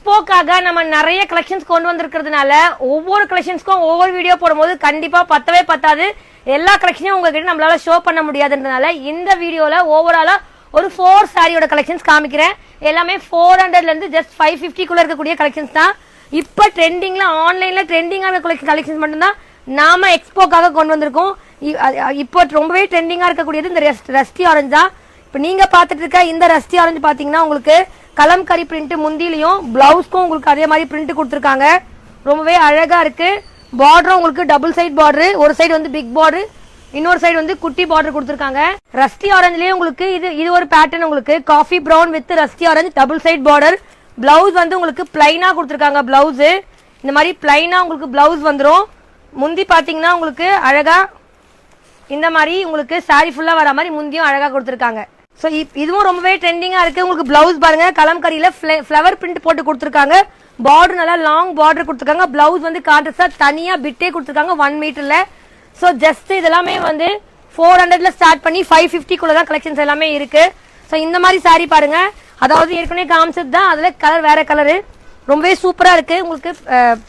எக்ஸ்போக்காக நம்ம நிறைய கலெக்ஷன்ஸ் கொண்டு வந்திருக்கிறதுனால ஒவ்வொரு கலெக்ஷன்ஸ்க்கும் ஒவ்வொரு வீடியோ போடும்போது கண்டிப்பா பத்தவே பத்தாது. எல்லா கலெக்ஷனையும் உங்ககிட்ட நம்மளால ஷோ பண்ண முடியாதுன்றதுனால இந்த வீடியோல ஓவராலா ஒரு 4 சாரியோட கலெக்ஷன்ஸ் காமிக்கிறேன். எல்லாமே 400ல இருந்து ஜஸ்ட் 550 குள்ள இருக்கக்கூடிய கலெக்ஷன்ஸ் தான். இப்ப ட்ரெண்டிங்ல ஆன்லைன்ல ட்ரெண்டிங்கா இருக்க கலெக்ஷன்ஸ் மட்டும் தான் நாம எக்ஸ்போக்காக கொண்டு வந்திருக்கோம். இப்போ ரொம்பவே ட்ரெண்டிங்கா இருக்கக்கூடியது இந்த ரஸ்டி ஆரஞ்சு தான். இப்ப நீங்க பாத்துட்டு இருக்க இந்த ரஸ்டி ஆரஞ்சு பாத்தீங்கன்னா உங்களுக்கு கலம்கரி பிரிண்ட் முந்திலையும் பிளவுஸ்க்கும் உங்களுக்கு அதே மாதிரி பிரிண்ட் கொடுத்துருக்காங்க. ரொம்பவே அழகா இருக்கு. பார்டரும் உங்களுக்கு டபுள் சைட் பார்டர், ஒரு சைடு வந்து பிக் பார்டர், இன்னொரு சைடு வந்து குட்டி பார்டர் கொடுத்துருக்காங்க. ரஸ்டி ஆரஞ்சுலயே உங்களுக்கு இது ஒரு பேட்டர்ன் உங்களுக்கு coffee brown with rusty orange double side border. Blouse வந்து உங்களுக்கு பிளைனா கொடுத்துருக்காங்க. பிளவுஸ் இந்த மாதிரி பிளைனா உங்களுக்கு பிளவுஸ் வந்துடும். முந்தி பாத்தீங்கன்னா உங்களுக்கு அழகா இந்த மாதிரி உங்களுக்கு சாரி ஃபுல்லா வர மாதிரி முந்தியும் அழகா கொடுத்துருக்காங்க. ஸோ இதுவும் ரொம்பவே ட்ரெண்டிங்கா இருக்கு. உங்களுக்கு பிளவுஸ் பாருங்க கலம்கரியில ஃபிளவர் பிரிண்ட் போட்டு கொடுத்துருக்காங்க. பார்டர் நல்லா லாங் பார்டர் கொடுத்துருக்காங்க. பிளவுஸ் வந்து கான்ட்ராஸ்டா தனியா பிட்டே கொடுத்துருக்காங்க 1 மீட்டர்ல. ஸோ ஜஸ்ட் இதெல்லாமே வந்து 400ல ஸ்டார்ட் பண்ணி 550 குள்ள தான் கலெக்ஷன்ஸ் எல்லாமே இருக்கு. ஸோ இந்த மாதிரி சாரி பாருங்க, அதாவது ஏற்கனவே காமிச்சது தான், அதுல கலர் வேற கலரு ரொம்பவே சூப்பரா இருக்கு. உங்களுக்கு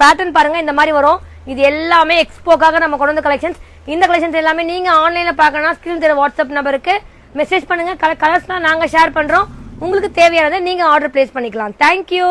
பேட்டர்ன் பாருங்க இந்த மாதிரி வரும். இது எல்லாமே எக்ஸ்போக்காக நம்ம கொண்டு வந்த கலெக்ஷன்ஸ். இந்த கலெக்ஷன்ஸ் எல்லாமே நீங்க ஆன்லைன்ல பாக்கணும்னா ஸ்கிரீன் தெரிய வாட்ஸ்அப் நம்பருக்கு மெசேஜ் பண்ணுங்க. கலர்ஸ்லாம் நாங்க ஷேர் பண்றோம். உங்களுக்கு தேவையானதை நீங்க ஆர்டர் பிளேஸ் பண்ணிக்கலாம். தேங்க்யூ.